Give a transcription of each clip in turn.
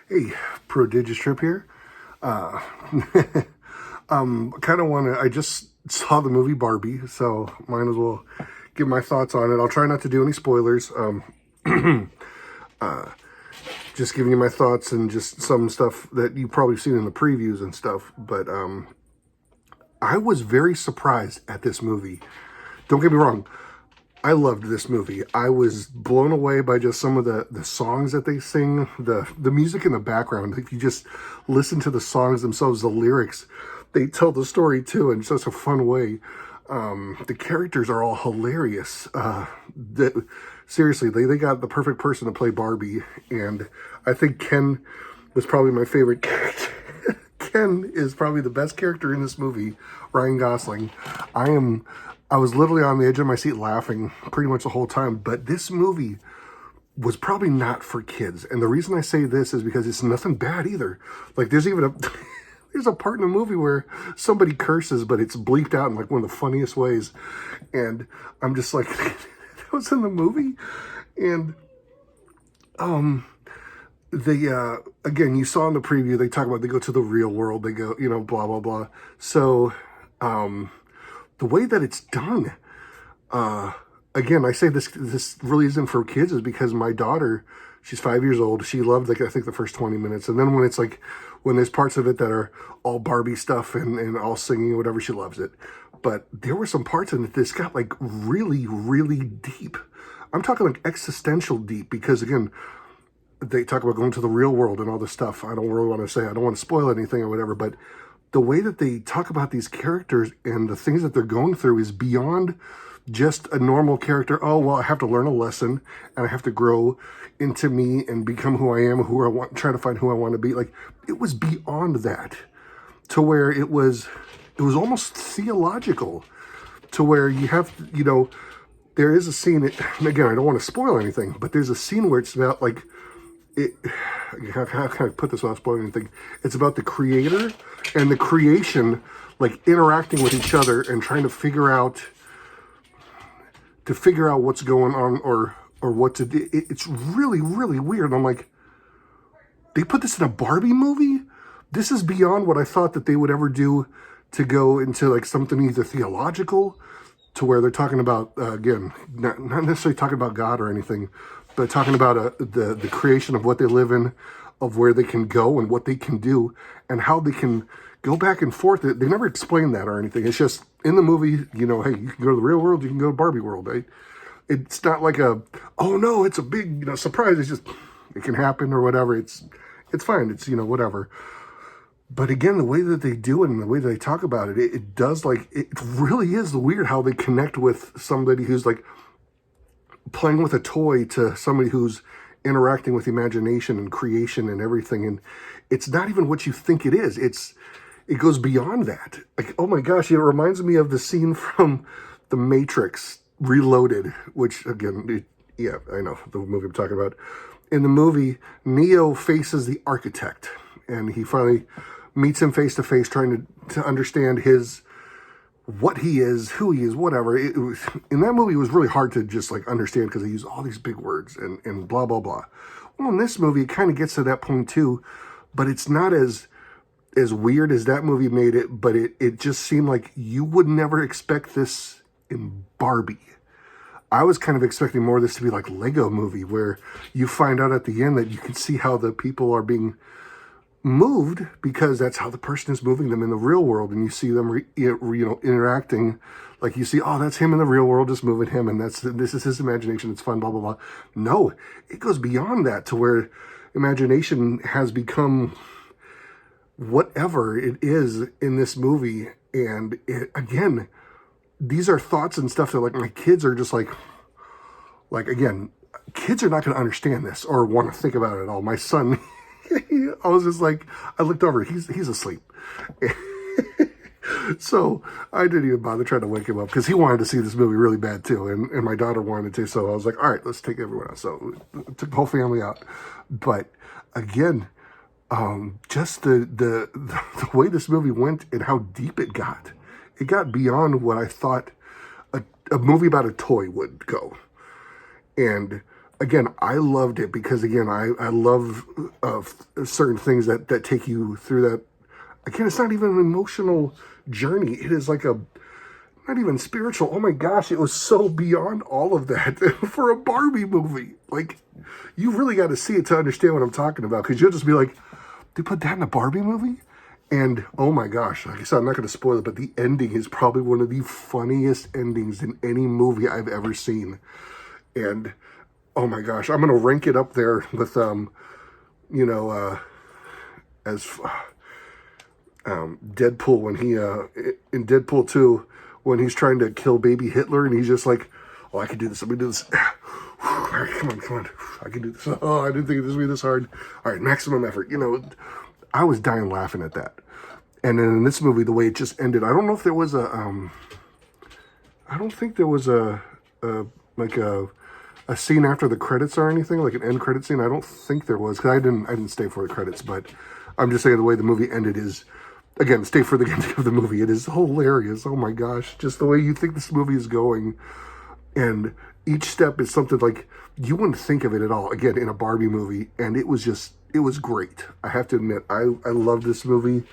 Hey, ProdigiousTrip here. Uh, kind of want to. I just saw the movie Barbie, so might as well give my thoughts on it. I'll try not to do any spoilers. Just giving you my thoughts and just some stuff that you've probably seen in the previews and stuff. But I was very surprised at this movie. Don't get me wrong. I loved this movie. I was blown away by just some of the songs that they sing, the music in the background. If you just listen to the songs themselves, the lyrics, they tell the story too in such a fun way. The characters are all hilarious. Seriously, they got the perfect person to play Barbie, and I think Ken was probably my favorite character. Ken is probably the best character in this movie, Ryan Gosling. I was literally on the edge of my seat laughing pretty much the whole time, but this movie was probably not for kids. And the reason I say this is because it's nothing bad either. Like there's even a there's a part in the movie where somebody curses, but it's bleeped out in like one of the funniest ways. And I'm just like, that was in the movie. And they again, you saw in the preview, they talk about they go to the real world, they go, blah blah blah. So the way that it's done, again, I say this really isn't for kids, is because my daughter, she's 5 years old. She loved, like, I think the first 20 minutes. And then when it's like, when there's parts of it that are all Barbie stuff and all singing or whatever, she loves it. But there were some parts in it that got like really, really deep. I'm talking like existential deep, because again, they talk about going to the real world and all this stuff. I don't really want to say, I don't want to spoil anything or whatever, but the way that they talk about these characters and the things that they're going through is beyond just a normal character. Oh, well, I have to learn a lesson and I have to grow into me and become who I am, who I want, try to find who I want to be. Like, it was beyond that, to where it was almost theological, to where you have, there is a scene, again, I don't want to spoil anything, but there's a scene where it's about like, how can I put this without spoiling anything? It's about the creator and the creation, like interacting with each other and trying to figure out what's going on or what to do. It's really, really weird. I'm like, they put this in a Barbie movie? This is beyond what I thought that they would ever do, to go into like something either theological, to where they're talking about, again, not necessarily talking about God or anything, but talking about the creation of what they live in, of where they can go and what they can do, and how they can go back and forth. They never explain that or anything. It's just in the movie, hey, you can go to the real world, you can go to Barbie world, right? It's not like oh no, it's a big, surprise. It's just, it can happen or whatever. It's fine. It's, whatever. But again, the way that they do it and the way that they talk about it, it does, like, it really is weird how they connect with somebody who's like playing with a toy to somebody who's interacting with imagination and creation and everything. And it's not even what you think it is. It goes beyond that. Like, oh my gosh, it reminds me of the scene from The Matrix Reloaded, which again, yeah, I know the movie I'm talking about. In the movie, Neo faces the architect, and he finally meets him face to face, trying to understand what he is, who he is, whatever. In that movie, it was really hard to just like understand, because they use all these big words and blah, blah, blah. Well, in this movie, it kind of gets to that point too, but it's not as weird as that movie made it, but it just seemed like you would never expect this in Barbie. I was kind of expecting more of this to be like Lego movie, where you find out at the end that you can see how the people are being moved, because that's how the person is moving them in the real world, and you see them interacting, like you see, oh, that's him in the real world, just moving him, and this is his imagination, it's fun, blah blah blah. No, it goes beyond that, to where imagination has become whatever it is in this movie. And again, these are thoughts and stuff that, like, my kids are just like again, kids are not going to understand this or want to think about it at all. My son, I was just like, I looked over, he's asleep. So I didn't even bother trying to wake him up, because he wanted to see this movie really bad too, and my daughter wanted to. So I was like, all right, let's take everyone out. So I took the whole family out. But again, just the way this movie went and how deep it got beyond what I thought a movie about a toy would go. And again, I loved it because, again, I love certain things that take you through that. Again, it's not even an emotional journey. It is like a, not even spiritual. Oh my gosh, it was so beyond all of that for a Barbie movie. Like, you really got to see it to understand what I'm talking about, because you'll just be like, they put that in a Barbie movie? And oh my gosh, like I said, I'm not going to spoil it, but the ending is probably one of the funniest endings in any movie I've ever seen. And oh my gosh, I'm going to rank it up there with, you know, as Deadpool, when he, in Deadpool 2, when he's trying to kill baby Hitler, and he's just like, oh, I can do this, let me do this. All right, come on, I can do this. Oh, I didn't think this would be this hard. All right, maximum effort. You know, I was dying laughing at that. And then in this movie, the way it just ended, I don't know if there was a, I don't think there was like a scene after the credits or anything, like an end credit scene. I don't think there was, because I didn't stay for the credits, but I'm just saying the way the movie ended is, again, stay for the ending of the movie. It is hilarious. Oh my gosh, just the way you think this movie is going. And each step is something like you wouldn't think of it at all, again, in a Barbie movie. And it was great. I have to admit, I love this movie.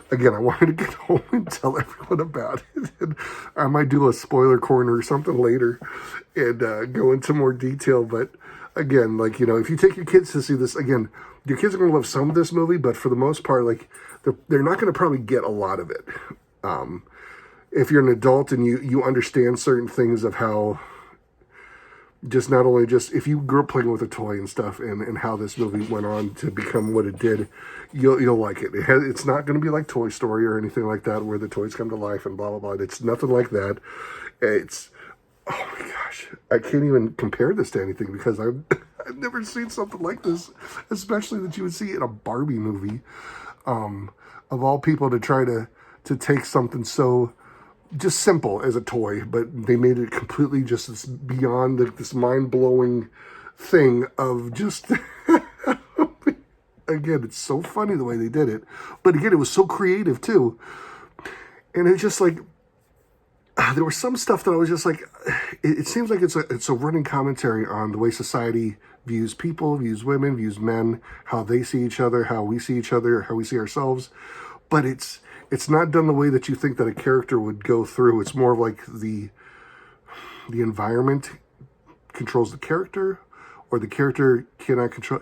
Again, I wanted to get home and tell everyone about it. And I might do a spoiler corner or something later and go into more detail. But again, like, you know, if you take your kids to see this, again, your kids are going to love some of this movie, but for the most part, like, they're not going to probably get a lot of it. If you're an adult and you understand certain things of how, just not only just, if you grew up playing with a toy and stuff, and how this movie went on to become what it did, you'll like it. It's not going to be like Toy Story or anything like that, where the toys come to life and blah, blah, blah. It's nothing like that. It's, oh my gosh, I can't even compare this to anything, because I've never seen something like this, especially that you would see in a Barbie movie. Of all people, to try to take something so just simple as a toy, but they made it completely just this beyond this mind-blowing thing of just, again, it's so funny the way they did it, but again, it was so creative too. And it's just like, there was some stuff that I was just like, it seems like it's a running commentary on the way society views people, views women, views men, how they see each other, how we see each other, how we see ourselves. But it's not done the way that you think that a character would go through. It's more of like the environment controls the character, or the character cannot control.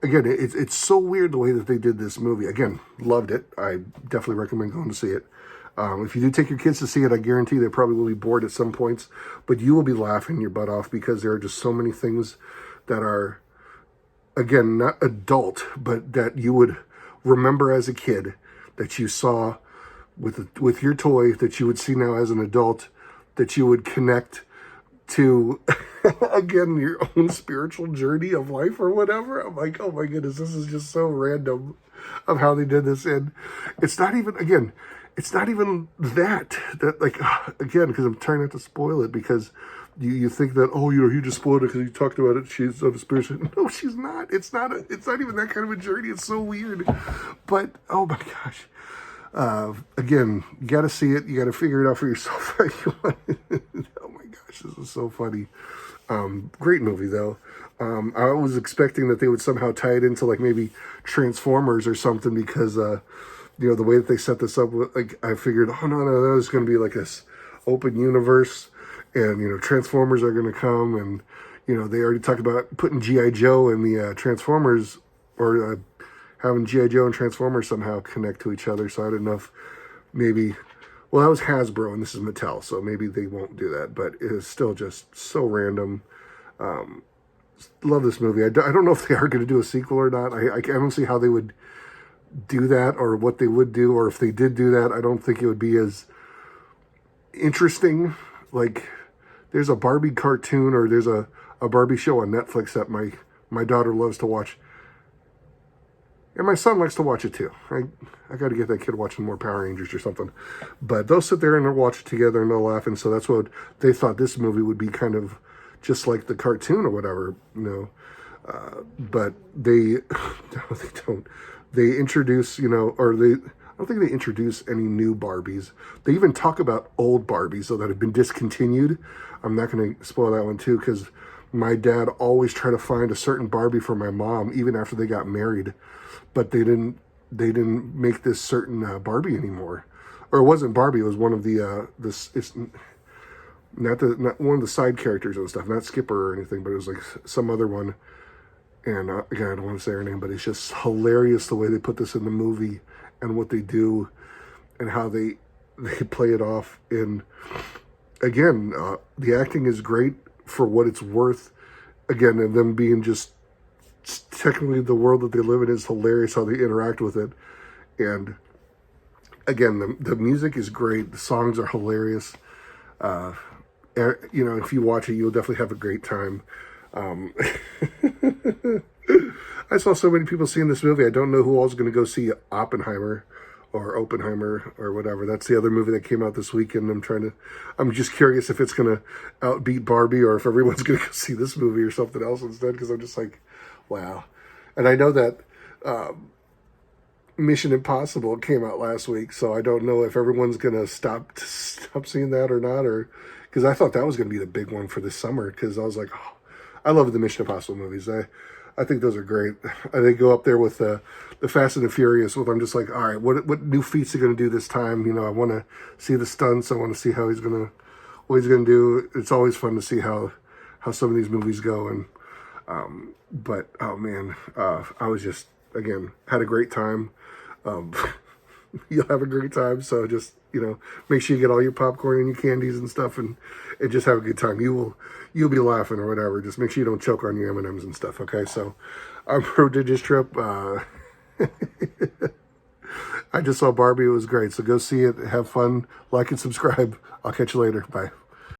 Again, it's so weird the way that they did this movie. Again, loved it. I definitely recommend going to see it. If you do take your kids to see it, I guarantee they probably will be bored at some points, but you will be laughing your butt off, because there are just so many things that are, again, not adult, but that you would remember as a kid, that you saw with your toy, that you would see now as an adult, that you would connect to, again, your own spiritual journey of life or whatever. I'm like, oh my goodness, this is just so random of how they did this. And it's not even, again, it's not even that like, again, because I'm trying not to spoil it, because you think that, oh, you know, you just spoiled it because you talked about it, she's of a spiritual. No, she's not. It's not even that kind of a journey. It's so weird. But oh my gosh. Again, you got to see it. You got to figure it out for yourself. Oh my gosh, this is so funny. Great movie though. I was expecting that they would somehow tie it into like maybe Transformers or something, because you know, the way that they set this up, like, I figured, oh no, there's going to be like this open universe, and you know, Transformers are going to come, and you know, they already talked about putting G.I. Joe in the Transformers, or having G.I. Joe and Transformers somehow connect to each other. So I don't know if maybe, well, that was Hasbro and this is Mattel, so maybe they won't do that, but it is still just so random. Love this movie. I don't know if they are going to do a sequel or not. I don't see how they would do that, or what they would do, or if they did do that, I don't think it would be as interesting. Like, there's a Barbie cartoon, or there's a Barbie show on Netflix that my daughter loves to watch, and my son likes to watch it too. I got to get that kid watching more Power Rangers or something, but they'll sit there and they'll watch it together and they'll laugh, and so that's what they thought this movie would be, kind of just like the cartoon or whatever, you know. But they no, they don't. They introduce, you know, or I don't think they introduce any new Barbies. They even talk about old Barbies, so that have been discontinued. I'm not going to spoil that one too, because my dad always tried to find a certain Barbie for my mom, even after they got married, but they didn't make this certain Barbie anymore, or it wasn't Barbie. It was one of the this it's not one of the side characters and stuff, not Skipper or anything, but it was like some other one. And again, I don't want to say her name, but it's just hilarious the way they put this in the movie and what they do and how they play it off. And again, the acting is great for what it's worth. Again, and them being just technically the world that they live in is hilarious how they interact with it. And again, the music is great. The songs are hilarious. You know, if you watch it, you'll definitely have a great time. I saw so many people seeing this movie. I don't know who all's going to go see Oppenheimer or whatever. That's the other movie that came out this weekend. I'm just curious if it's going to outbeat Barbie or if everyone's going to go see this movie or something else instead, because I'm just like, wow. And I know that Mission Impossible came out last week, so I don't know if everyone's going to stop seeing that or not, or because I thought that was going to be the big one for this summer, because I was like, oh, I love the Mission Impossible movies. I think those are great. They go up there with the Fast and the Furious. With I'm just like, all right, what new feats are going to do this time? You know, I want to see the stunts. I want to see what he's going to do. It's always fun to see how some of these movies go. And but oh man, I was just, again, had a great time. You'll have a great time. So just, you know, make sure you get all your popcorn and your candies and stuff, and just have a good time. You'll be laughing or whatever. Just make sure you don't choke on your M&Ms and stuff. Okay, so I'm ProdigiousTrip. I just saw Barbie. It was great. So go see it. Have fun. Like and subscribe. I'll catch you later. Bye.